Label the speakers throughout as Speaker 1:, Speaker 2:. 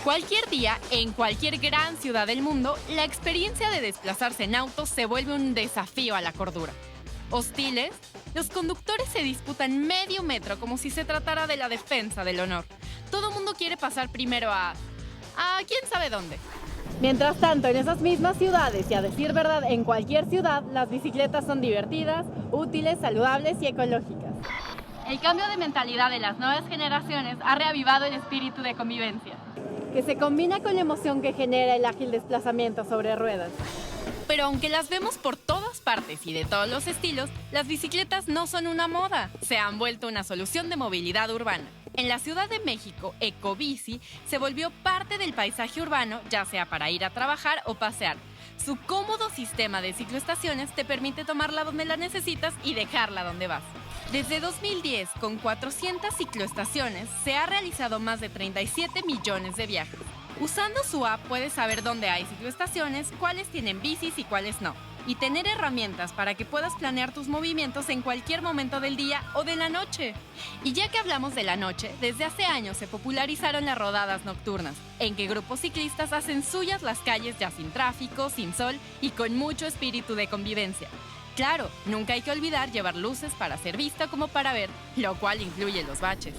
Speaker 1: Cualquier día, en cualquier gran ciudad del mundo, la experiencia de desplazarse en auto se vuelve un desafío a la cordura. Hostiles, los conductores se disputan medio metro como si se tratara de la defensa del honor. Todo mundo quiere pasar primero a quién sabe dónde.
Speaker 2: Mientras tanto, en esas mismas ciudades, y a decir verdad, en cualquier ciudad, las bicicletas son divertidas, útiles, saludables y ecológicas.
Speaker 1: El cambio de mentalidad de las nuevas generaciones ha reavivado el espíritu de convivencia,
Speaker 2: que se combina con la emoción que genera el ágil desplazamiento sobre ruedas.
Speaker 1: Pero aunque las vemos por todas partes y de todos los estilos, las bicicletas no son una moda, se han vuelto una solución de movilidad urbana. En la Ciudad de México, Ecobici se volvió parte del paisaje urbano, ya sea para ir a trabajar o pasear. Su cómodo sistema de cicloestaciones te permite tomarla donde la necesitas y dejarla donde vas. Desde 2010, con 400 cicloestaciones, se ha realizado más de 37 millones de viajes. Usando su app puedes saber dónde hay cicloestaciones, cuáles tienen bicis y cuáles no, y tener herramientas para que puedas planear tus movimientos en cualquier momento del día o de la noche. Y ya que hablamos de la noche, desde hace años se popularizaron las rodadas nocturnas, en que grupos ciclistas hacen suyas las calles ya sin tráfico, sin sol y con mucho espíritu de convivencia. Claro, nunca hay que olvidar llevar luces para ser vista como para ver, lo cual incluye los baches.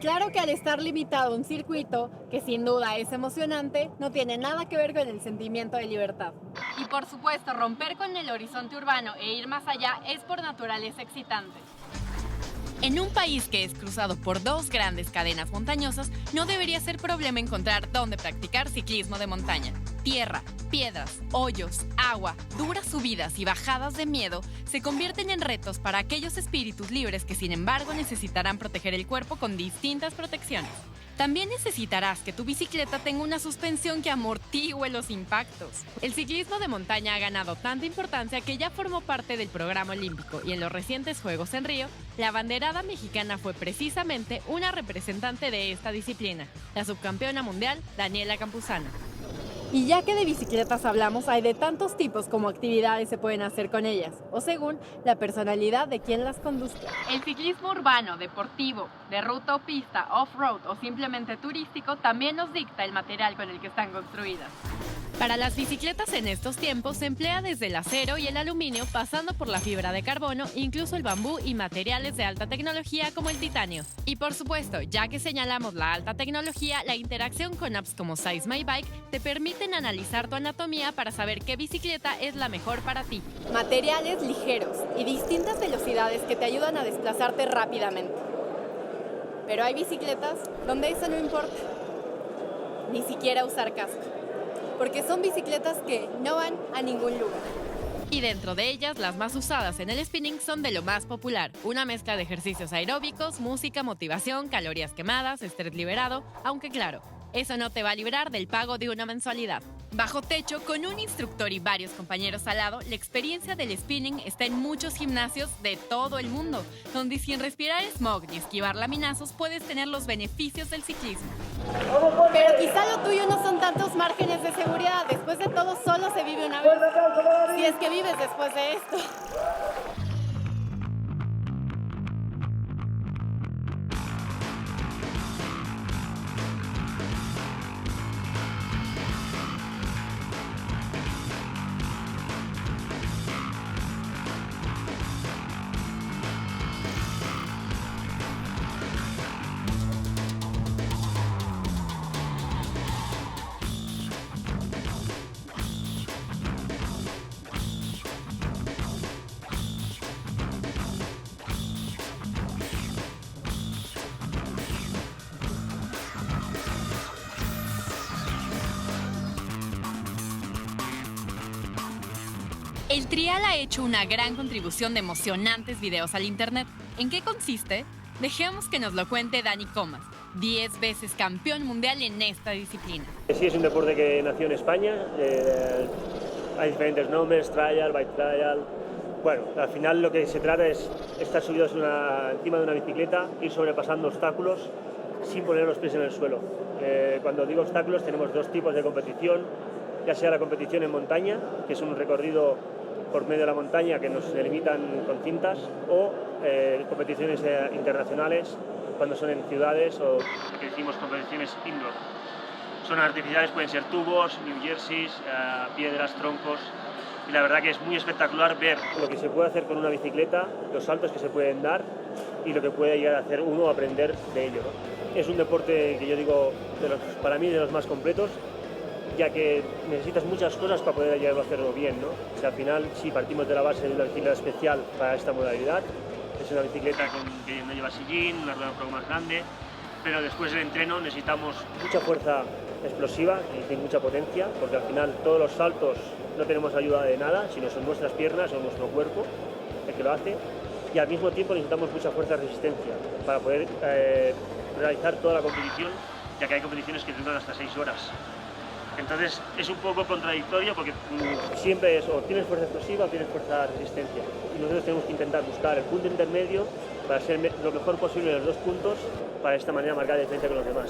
Speaker 2: Claro que al estar limitado a un circuito, que sin duda es emocionante, no tiene nada que ver con el sentimiento de libertad.
Speaker 1: Y por supuesto, romper con el horizonte urbano e ir más allá es por naturaleza excitante. En un país que es cruzado por dos grandes cadenas montañosas, no debería ser problema encontrar dónde practicar ciclismo de montaña. Tierra, piedras, hoyos, agua, duras subidas y bajadas de miedo se convierten en retos para aquellos espíritus libres que sin embargo necesitarán proteger el cuerpo con distintas protecciones. También necesitarás que tu bicicleta tenga una suspensión que amortigüe los impactos. El ciclismo de montaña ha ganado tanta importancia que ya formó parte del programa olímpico y en los recientes Juegos en Río, la abanderada mexicana fue precisamente una representante de esta disciplina, la subcampeona mundial Daniela Campuzano.
Speaker 2: Y ya que de bicicletas hablamos, hay de tantos tipos como actividades se pueden hacer con ellas, o según la personalidad de quien las conduzca.
Speaker 1: El ciclismo urbano, deportivo, de ruta o pista, off-road o simplemente turístico también nos dicta el material con el que están construidas. Para las bicicletas en estos tiempos se emplea desde el acero y el aluminio, pasando por la fibra de carbono, incluso el bambú y materiales de alta tecnología como el titanio. Y por supuesto, ya que señalamos la alta tecnología, la interacción con apps como Size My Bike te permiten analizar tu anatomía para saber qué bicicleta es la mejor para ti.
Speaker 2: Materiales ligeros y distintas velocidades que te ayudan a desplazarte rápidamente. Pero hay bicicletas donde eso no importa, ni siquiera usar casco, porque son bicicletas que no van a ningún lugar.
Speaker 1: Y dentro de ellas, las más usadas en el spinning son de lo más popular. Una mezcla de ejercicios aeróbicos, música, motivación, calorías quemadas, estrés liberado, aunque claro, eso no te va a librar del pago de una mensualidad. Bajo techo, con un instructor y varios compañeros al lado, la experiencia del spinning está en muchos gimnasios de todo el mundo, donde sin respirar smog ni esquivar laminazos puedes tener los beneficios del ciclismo.
Speaker 2: Pero quizá lo tuyo no son tantos márgenes de seguridad. Después de todo, solo se vive una vez. Si es que vives después de esto.
Speaker 1: El trial ha hecho una gran contribución de emocionantes videos al internet. ¿En qué consiste? Dejemos que nos lo cuente Dani Comas, 10 veces campeón mundial en esta disciplina.
Speaker 3: Sí, es un deporte que nació en España, hay diferentes nombres, trial, bike trial. Bueno, al final lo que se trata es estar subidos encima de una bicicleta, ir sobrepasando obstáculos sin poner los pies en el suelo. Cuando digo obstáculos tenemos dos tipos de competición, ya sea la competición en montaña, que es un recorrido por medio de la montaña que nos delimitan con cintas, o competiciones internacionales cuando son en ciudades o que decimos competiciones indoor. Son artificiales, pueden ser tubos, New Jerseys, piedras, troncos. Y la verdad que es muy espectacular ver lo que se puede hacer con una bicicleta, los saltos que se pueden dar y lo que puede llegar a hacer uno, aprender de ello, ¿no? Es un deporte que yo digo, para mí, de los más completos, ya que necesitas muchas cosas para poder llegar a hacerlo bien, ¿no? O sea, al final, sí, partimos de la base de una bicicleta especial para esta modalidad. Es una bicicleta que no lleva sillín, una rueda un poco más grande, pero después del entreno necesitamos mucha fuerza explosiva y mucha potencia, porque al final todos los saltos no tenemos ayuda de nada, sino son nuestras piernas o nuestro cuerpo el que lo hace, y al mismo tiempo necesitamos mucha fuerza de resistencia para poder realizar toda la competición, ya que hay competiciones que duran hasta 6 horas. Entonces es un poco contradictorio porque siempre es o tienes fuerza explosiva o tienes fuerza de resistencia, y nosotros tenemos que intentar buscar el punto intermedio para ser lo mejor posible en los dos puntos, para de esta manera marcar diferencia con los demás.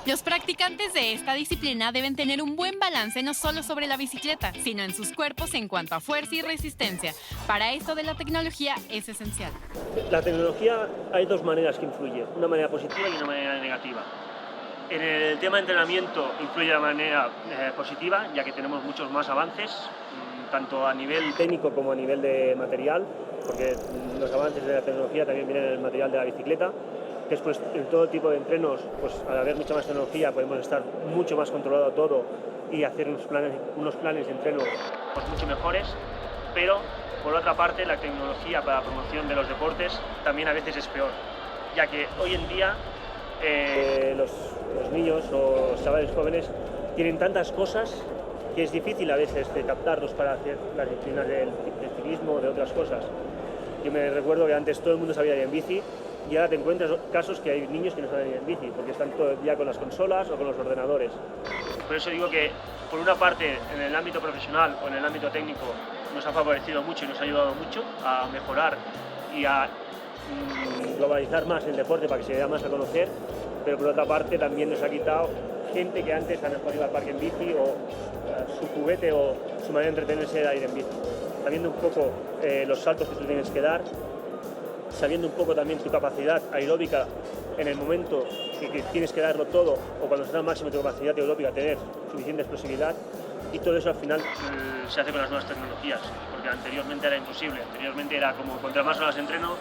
Speaker 1: Los practicantes de esta disciplina deben tener un buen balance no solo sobre la bicicleta, sino en sus cuerpos en cuanto a fuerza y resistencia. Para esto de la tecnología es esencial.
Speaker 3: La tecnología hay dos maneras que influye, una manera positiva y una manera negativa. En el tema de entrenamiento influye de manera positiva, ya que tenemos muchos más avances, tanto a nivel técnico como a nivel de material, porque los avances de la tecnología también vienen en el material de la bicicleta. Después, en todo tipo de entrenos, pues al haber mucha más tecnología podemos estar mucho más controlado todo y hacer unos planes de entreno pues, mucho mejores, pero por otra parte la tecnología para la promoción de los deportes también a veces es peor, ya que hoy en día los niños o chavales jóvenes tienen tantas cosas que es difícil a veces de captarlos para hacer las disciplinas del ciclismo o de otras cosas. Yo me recuerdo que antes todo el mundo sabía ir en bici, y ahora te encuentras casos que hay niños que no saben ir en bici porque están todo el día con las consolas o con los ordenadores. Por eso digo que, por una parte, en el ámbito profesional o en el ámbito técnico nos ha favorecido mucho y nos ha ayudado mucho a mejorar y a globalizar más el deporte para que se dé más a conocer, pero por otra parte también nos ha quitado gente que antes a lo mejor iba al parque en bici o su juguete o su manera de entretenerse era ir en bici. Sabiendo un poco los saltos que tú tienes que dar, sabiendo un poco también tu capacidad aeróbica en el momento que tienes que darlo todo, o cuando estás al máximo de tu capacidad aeróbica, tener suficiente explosividad, y todo eso al final se hace con las nuevas tecnologías, porque anteriormente era imposible. Anteriormente era como, contra más horas entreno,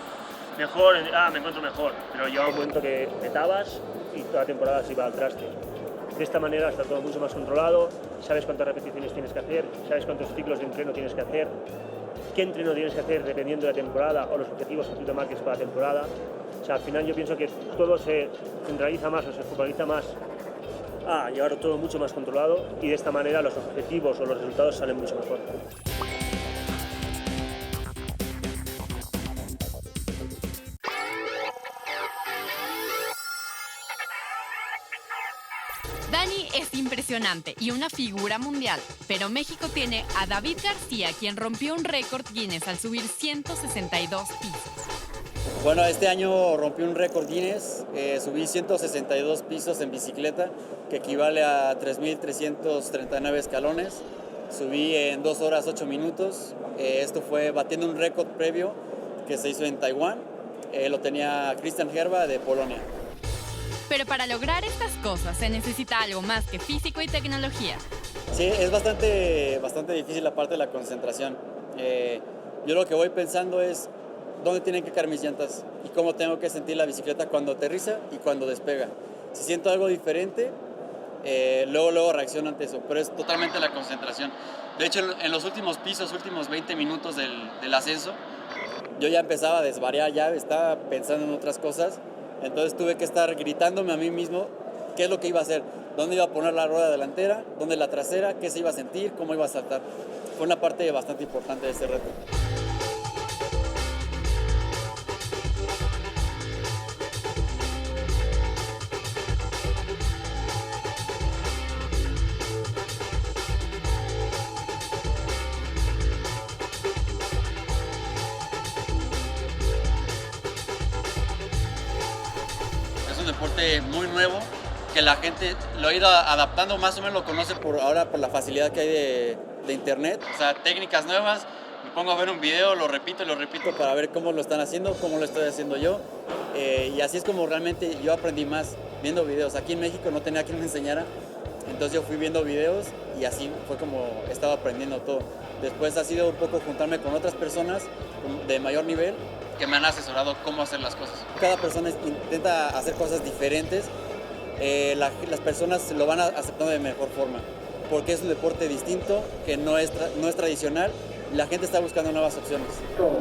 Speaker 3: mejor, me encuentro mejor, pero llegaba un momento que petabas y toda la temporada se iba al traste. De esta manera está todo mucho más controlado, sabes cuántas repeticiones tienes que hacer, sabes cuántos ciclos de entreno tienes que hacer, qué entreno tienes que hacer dependiendo de la temporada o los objetivos que tú te marques para la temporada. O sea, al final yo pienso que todo se centraliza más o se focaliza más a llevarlo todo mucho más controlado, y de esta manera los objetivos o los resultados salen mucho mejor.
Speaker 1: Dani es impresionante y una figura mundial, pero México tiene a David García, quien rompió un récord Guinness al subir 162 pisos.
Speaker 4: Bueno, este año rompí un récord Guinness, subí 162 pisos en bicicleta, que equivale a 3.339 escalones. Subí en 2 horas 8 minutos. Esto fue batiendo un récord previo que se hizo en Taiwán. Lo tenía Christian Herba de Polonia.
Speaker 1: Pero para lograr estas cosas se necesita algo más que físico y tecnología.
Speaker 4: Sí, es bastante difícil la parte de la concentración. Yo lo que voy pensando es dónde tienen que caer mis llantas y cómo tengo que sentir la bicicleta cuando aterriza y cuando despega. Si siento algo diferente, luego reacciono ante eso, pero es totalmente la concentración. De hecho, en los últimos pisos, últimos 20 minutos del ascenso, yo ya empezaba a desvariar, ya estaba pensando en otras cosas. Entonces tuve que estar gritándome a mí mismo qué es lo que iba a hacer, dónde iba a poner la rueda delantera, dónde la trasera, qué se iba a sentir, cómo iba a saltar. Fue una parte bastante importante de este reto. Un deporte muy nuevo que la gente lo ha ido adaptando, más o menos lo conoce ahora por la facilidad que hay de internet, o sea, técnicas nuevas. Me pongo a ver un video, lo repito para ver cómo lo están haciendo, cómo lo estoy haciendo yo, y así es como realmente yo aprendí más viendo videos. Aquí en México no tenía quien me enseñara, Entonces yo fui viendo videos y así fue como estaba aprendiendo todo. Después ha sido un poco juntarme con otras personas de mayor nivel que me han asesorado cómo hacer las cosas. Cada persona intenta hacer cosas diferentes. Las personas lo van aceptando de mejor forma, porque es un deporte distinto, que no es tradicional. La gente está buscando nuevas opciones.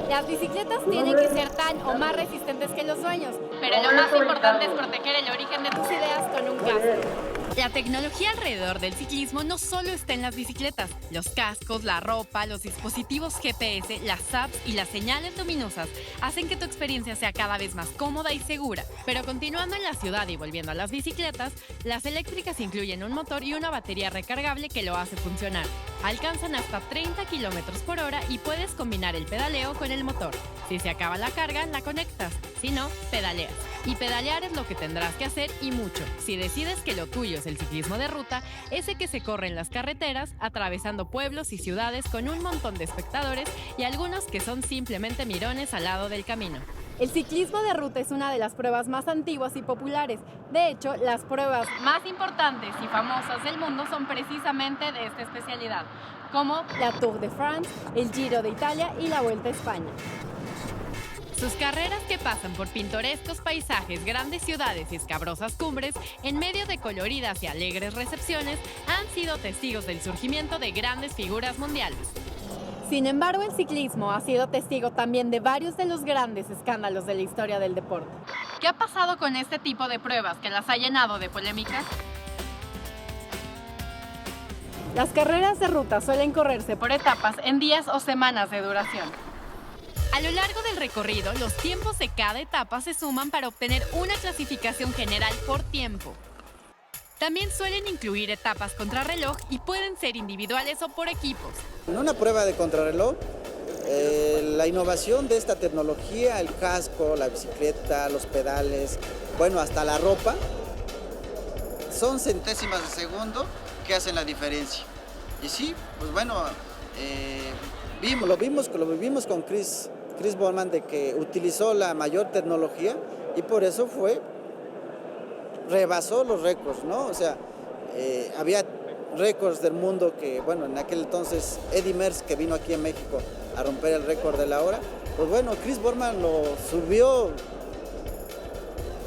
Speaker 2: Las bicicletas tienen que ser tan o más resistentes que los sueños, pero lo más importante es proteger el origen de tus ideas con un casco.
Speaker 1: La tecnología alrededor del ciclismo no solo está en las bicicletas. Los cascos, la ropa, los dispositivos GPS, las apps y las señales luminosas hacen que tu experiencia sea cada vez más cómoda y segura. Pero continuando en la ciudad y volviendo a las bicicletas, las eléctricas incluyen un motor y una batería recargable que lo hace funcionar. Alcanzan hasta 30 km/h y puedes combinar el pedaleo con el motor. Si se acaba la carga, la conectas. Si no, pedaleas. Y pedalear es lo que tendrás que hacer y mucho. Si decides que lo tuyo es el ciclismo de ruta, ese que se corre en las carreteras, atravesando pueblos y ciudades con un montón de espectadores y algunos que son simplemente mirones al lado del camino.
Speaker 2: El ciclismo de ruta es una de las pruebas más antiguas y populares. De hecho, las pruebas
Speaker 1: Más importantes y famosas del mundo son precisamente de esta especialidad, como
Speaker 2: la Tour de France, el Giro de Italia y la Vuelta a España.
Speaker 1: sus carreras que pasan por pintorescos paisajes, grandes ciudades y escabrosas cumbres, en medio de coloridas y alegres recepciones, han sido testigos del surgimiento de grandes figuras mundiales.
Speaker 2: Sin embargo, el ciclismo ha sido testigo también de varios de los grandes escándalos de la historia del deporte.
Speaker 1: ¿Qué ha pasado con este tipo de pruebas que las ha llenado de polémicas?
Speaker 2: Las carreras de ruta suelen correrse
Speaker 1: Por etapas en días o semanas de duración. A lo largo del recorrido, los tiempos de cada etapa se suman para obtener una clasificación general por tiempo. También suelen incluir etapas contrarreloj y pueden ser individuales o por equipos.
Speaker 5: En una prueba de contrarreloj, la innovación de esta tecnología, el casco, la bicicleta, los pedales, bueno, hasta la ropa, son centésimas de segundo que hacen la diferencia. Y sí, pues bueno, lo vivimos con Chris Bohrmann, de que utilizó la mayor tecnología y por eso rebasó los récords, ¿no? O sea, había récords del mundo que, bueno, en aquel entonces Eddy Merckx, que vino aquí en México a romper el récord de la hora, pues bueno, Chris Bohrmann lo subió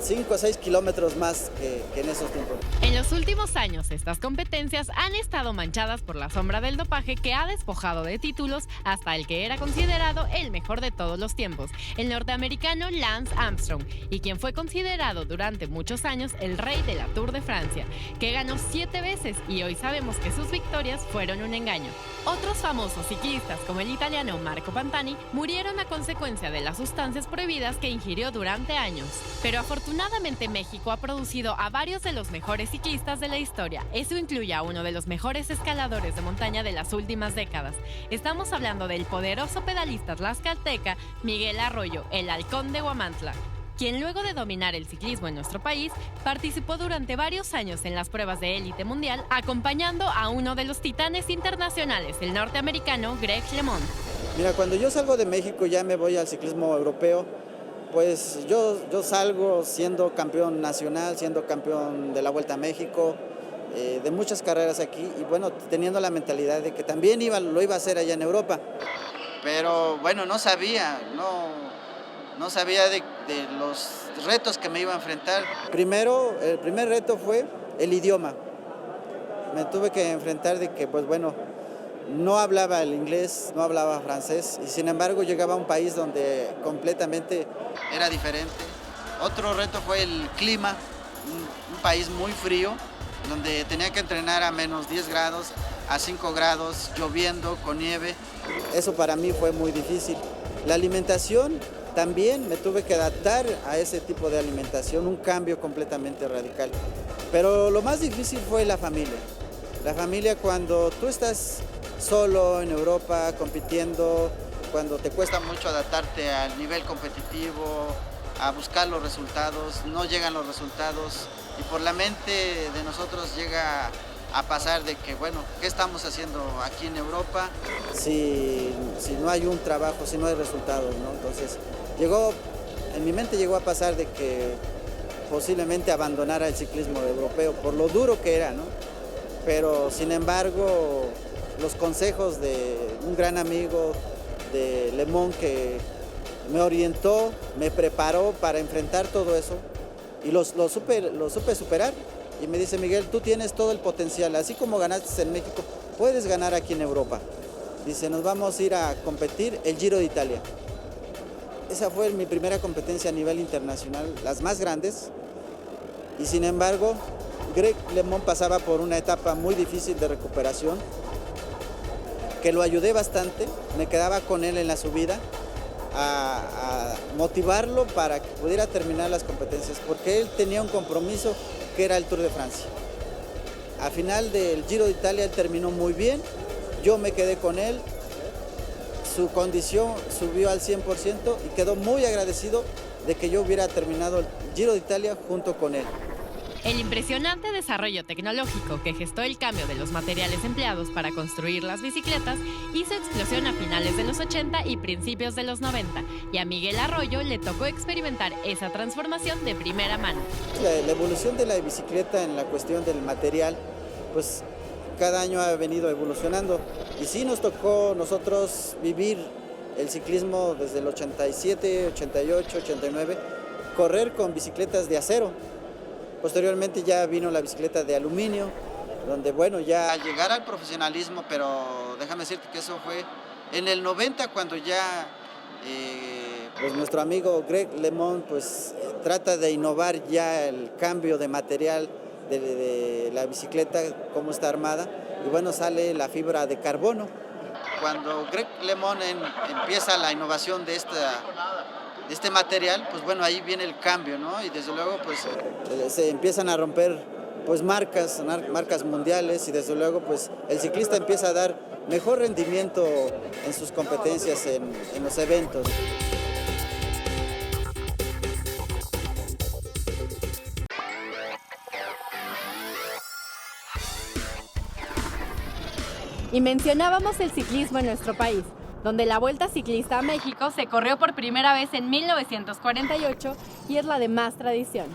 Speaker 5: 5 o 6 kilómetros más que en esos tiempos.
Speaker 1: En los últimos años, estas competencias han estado manchadas por la sombra del dopaje que ha despojado de títulos hasta el que era considerado el mejor de todos los tiempos, el norteamericano Lance Armstrong, y quien fue considerado durante muchos años el rey de la Tour de Francia, que ganó 7 veces y hoy sabemos que sus victorias fueron un engaño. Otros famosos ciclistas, como el italiano Marco Pantani, murieron a consecuencia de las sustancias prohibidas que ingirió durante años. Pero afortunadamente México ha producido a varios de los mejores ciclistas de la historia. Eso incluye a uno de los mejores escaladores de montaña de las últimas décadas. Estamos hablando del poderoso pedalista tlaxcalteca Miguel Arroyo, el Halcón de Huamantla, quien luego de dominar el ciclismo en nuestro país, participó durante varios años en las pruebas de élite mundial, acompañando a uno de los titanes internacionales, el norteamericano Greg LeMond.
Speaker 5: Mira, cuando yo salgo de México ya me voy al ciclismo europeo, pues yo salgo siendo campeón nacional, siendo campeón de la Vuelta a México, de muchas carreras aquí, y bueno, teniendo la mentalidad de que también lo iba a hacer allá en Europa. Pero bueno, no sabía de los retos que me iba a enfrentar. Primero, el primer reto fue el idioma. Me tuve que enfrentar de que, pues bueno, no hablaba el inglés, no hablaba francés, y sin embargo llegaba a un país donde completamente era diferente. Otro reto fue el clima, un país muy frío, donde tenía que entrenar a menos 10 grados, a 5 grados, lloviendo, con nieve. Eso para mí fue muy difícil. La alimentación, también me tuve que adaptar a ese tipo de alimentación, un cambio completamente radical. Pero lo más difícil fue la familia. La familia, cuando tú estás solo en Europa compitiendo, cuando te cuesta mucho adaptarte al nivel competitivo, a buscar los resultados, no llegan los resultados y por la mente de nosotros llega a pasar de que, bueno, ¿qué estamos haciendo aquí en Europa? Si no hay un trabajo, si no hay resultados, ¿no? Entonces, en mi mente llegó a pasar de que posiblemente abandonara el ciclismo europeo por lo duro que era, ¿no? pero sin embargo los consejos de un gran amigo de Lemón que me orientó, me preparó para enfrentar todo eso y lo supe superar. Y me dice: Miguel, tú tienes todo el potencial, así como ganaste en México, puedes ganar aquí en Europa. Dice: nos vamos a ir a competir el Giro de Italia. Esa fue mi primera competencia a nivel internacional, las más grandes. Y sin embargo, Greg LeMond pasaba por una etapa muy difícil de recuperación, que lo ayudé bastante, me quedaba con él en la subida, a motivarlo para que pudiera terminar las competencias, porque él tenía un compromiso que era el Tour de Francia. Al final del Giro de Italia él terminó muy bien, yo me quedé con él, su condición subió al 100% y quedó muy agradecido de que yo hubiera terminado el Giro de Italia junto con él.
Speaker 1: El impresionante desarrollo tecnológico que gestó el cambio de los materiales empleados para construir las bicicletas hizo explosión a finales de los 80 y principios de los 90, y a Miguel Arroyo le tocó experimentar esa transformación de primera mano.
Speaker 5: La evolución de la bicicleta en la cuestión del material, pues cada año ha venido evolucionando, y sí nos tocó nosotros vivir el ciclismo desde el 87, 88, 89, correr con bicicletas de acero. Posteriormente ya vino la bicicleta de aluminio, donde bueno, ya al llegar al profesionalismo, pero déjame decirte que eso fue en el 90 cuando ya pues nuestro amigo Greg LeMond pues trata de innovar ya el cambio de material de la bicicleta, cómo está armada, y bueno, sale la fibra de carbono. Cuando Greg LeMond empieza la innovación de este material, pues bueno, ahí viene el cambio, ¿no? Y desde luego pues se empiezan a romper pues marcas mundiales, y desde luego pues el ciclista empieza a dar mejor rendimiento en sus competencias, en los eventos.
Speaker 2: Y mencionábamos el ciclismo en nuestro país, donde la Vuelta Ciclista a México se corrió por primera vez en 1948 y es la de más tradición.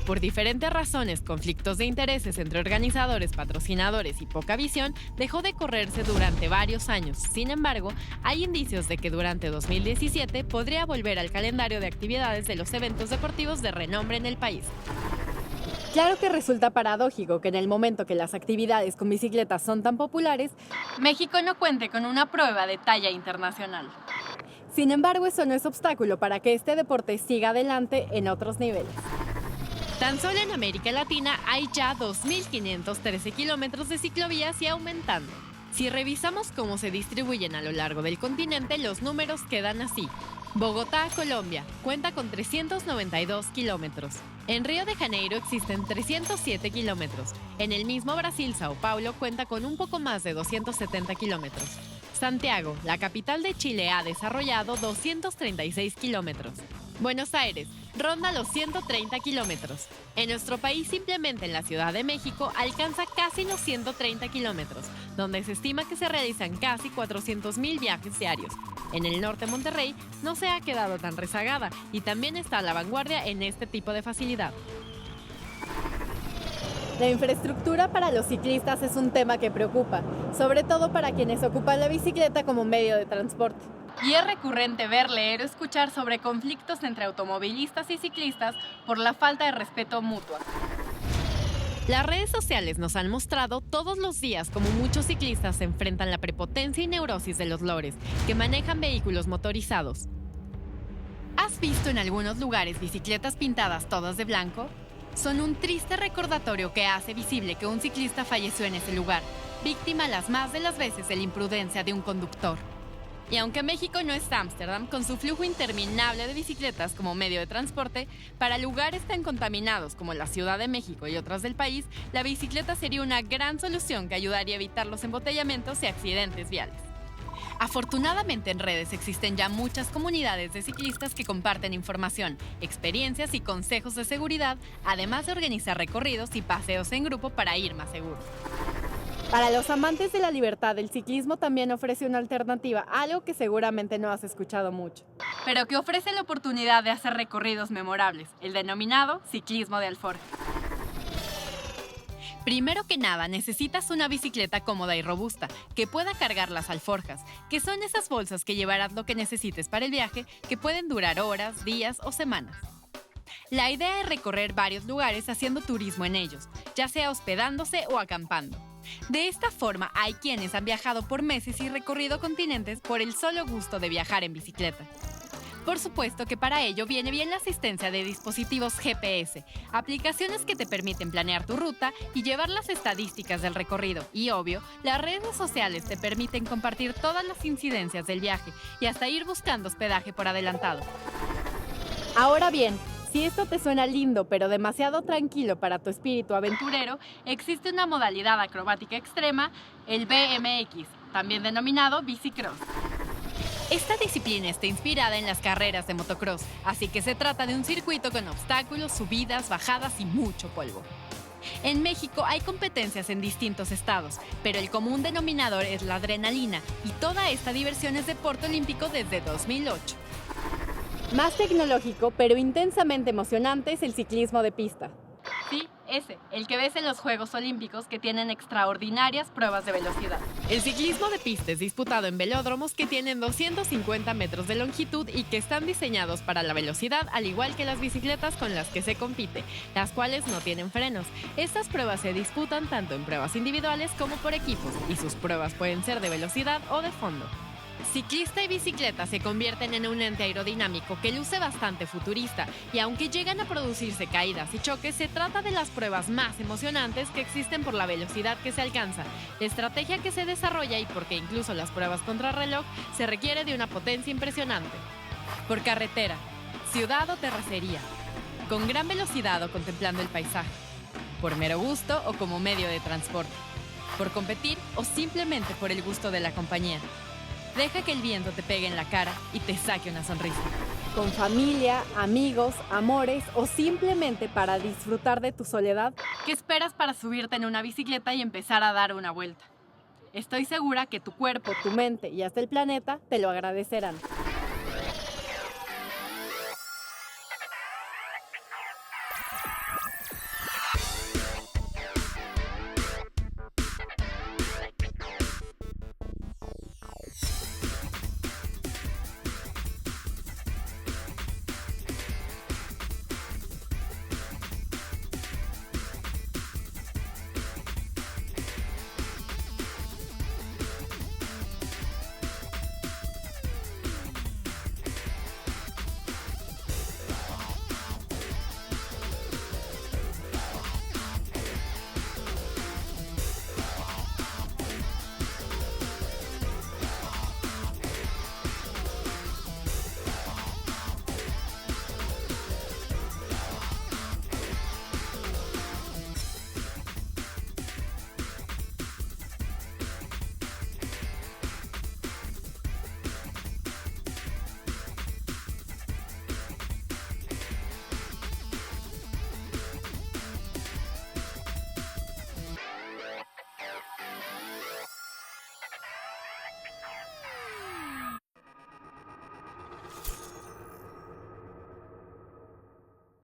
Speaker 1: Por diferentes razones, conflictos de intereses entre organizadores, patrocinadores y poca visión, dejó de correrse durante varios años. Sin embargo, hay indicios de que durante 2017 podría volver al calendario de actividades de los eventos deportivos de renombre en el país.
Speaker 2: Claro que resulta paradójico que en el momento que las actividades con bicicletas son tan populares,
Speaker 1: México no cuente con una prueba de talla internacional.
Speaker 2: Sin embargo, eso no es obstáculo para que este deporte siga adelante en otros niveles.
Speaker 1: Tan solo en América Latina hay ya 2.513 kilómetros de ciclovías y aumentando. Si revisamos cómo se distribuyen a lo largo del continente, los números quedan así. Bogotá, Colombia, cuenta con 392 kilómetros. En Río de Janeiro existen 307 kilómetros. En el mismo Brasil, Sao Paulo, cuenta con un poco más de 270 kilómetros. Santiago, la capital de Chile, ha desarrollado 236 kilómetros. Buenos Aires ronda los 130 kilómetros. En nuestro país, simplemente en la Ciudad de México, alcanza casi los 130 kilómetros, donde se estima que se realizan casi 400,000 viajes diarios. En el norte, Monterrey no se ha quedado tan rezagada y también está a la vanguardia en este tipo de facilidad.
Speaker 2: La infraestructura para los ciclistas es un tema que preocupa, sobre todo para quienes ocupan la bicicleta como medio de transporte.
Speaker 1: Y es recurrente ver, leer o escuchar sobre conflictos entre automovilistas y ciclistas por la falta de respeto mutuo. Las redes sociales nos han mostrado todos los días cómo muchos ciclistas se enfrentan la prepotencia y neurosis de los lores que manejan vehículos motorizados. ¿Has visto en algunos lugares bicicletas pintadas todas de blanco? Son un triste recordatorio que hace visible que un ciclista falleció en ese lugar, víctima las más de las veces de la imprudencia de un conductor. Y aunque México no es Ámsterdam, con su flujo interminable de bicicletas como medio de transporte, para lugares tan contaminados como la Ciudad de México y otras del país, la bicicleta sería una gran solución que ayudaría a evitar los embotellamientos y accidentes viales. Afortunadamente en redes existen ya muchas comunidades de ciclistas que comparten información, experiencias y consejos de seguridad, además de organizar recorridos y paseos en grupo para ir más seguros.
Speaker 2: Para los amantes de la libertad, el ciclismo también ofrece una alternativa, algo que seguramente no has escuchado mucho.
Speaker 1: Pero que ofrece la oportunidad de hacer recorridos memorables, el denominado ciclismo de alforja. Primero que nada, necesitas una bicicleta cómoda y robusta, que pueda cargar las alforjas, que son esas bolsas que llevarás lo que necesites para el viaje, que pueden durar horas, días o semanas. La idea es recorrer varios lugares haciendo turismo en ellos, ya sea hospedándose o acampando. De esta forma, hay quienes han viajado por meses y recorrido continentes por el solo gusto de viajar en bicicleta. Por supuesto que para ello viene bien la asistencia de dispositivos GPS, aplicaciones que te permiten planear tu ruta y llevar las estadísticas del recorrido. Y obvio, las redes sociales te permiten compartir todas las incidencias del viaje y hasta ir buscando hospedaje por adelantado.
Speaker 2: Ahora bien, si esto te suena lindo pero demasiado tranquilo para tu espíritu aventurero,
Speaker 1: Existe una modalidad acrobática extrema, el BMX, también denominado bicicross. Esta disciplina está inspirada en las carreras de motocross, así que se trata de un circuito con obstáculos, subidas, bajadas y mucho polvo. En México hay competencias en distintos estados, pero el común denominador es la adrenalina y toda esta diversión es deporte olímpico desde 2008.
Speaker 2: más tecnológico pero intensamente emocionante es el ciclismo de pista.
Speaker 1: Sí, ese, el que ves en los Juegos Olímpicos que tienen extraordinarias pruebas de velocidad. El ciclismo de pista es disputado en velódromos que tienen 250 metros de longitud y que están diseñados para la velocidad, al igual que las bicicletas con las que se compite, las cuales no tienen frenos. Estas pruebas se disputan tanto en pruebas individuales como por equipos, y sus pruebas pueden ser de velocidad o de fondo. Ciclista y bicicleta se convierten en un ente aerodinámico que luce bastante futurista, y aunque llegan a producirse caídas y choques, se trata de las pruebas más emocionantes que existen por la velocidad que se alcanza, la estrategia que se desarrolla y porque incluso las pruebas contrarreloj se requiere de una potencia impresionante. Por carretera, ciudad o terracería, con gran velocidad o contemplando el paisaje, por mero gusto o como medio de transporte, por competir o simplemente por el gusto de la compañía. Deja que el viento te pegue en la cara y te saque una sonrisa.
Speaker 2: Con familia, amigos, amores o simplemente para disfrutar de tu soledad.
Speaker 1: ¿Qué esperas para subirte en una bicicleta y empezar a dar una vuelta? Estoy segura que tu cuerpo,
Speaker 2: Tu mente y hasta el planeta te lo agradecerán.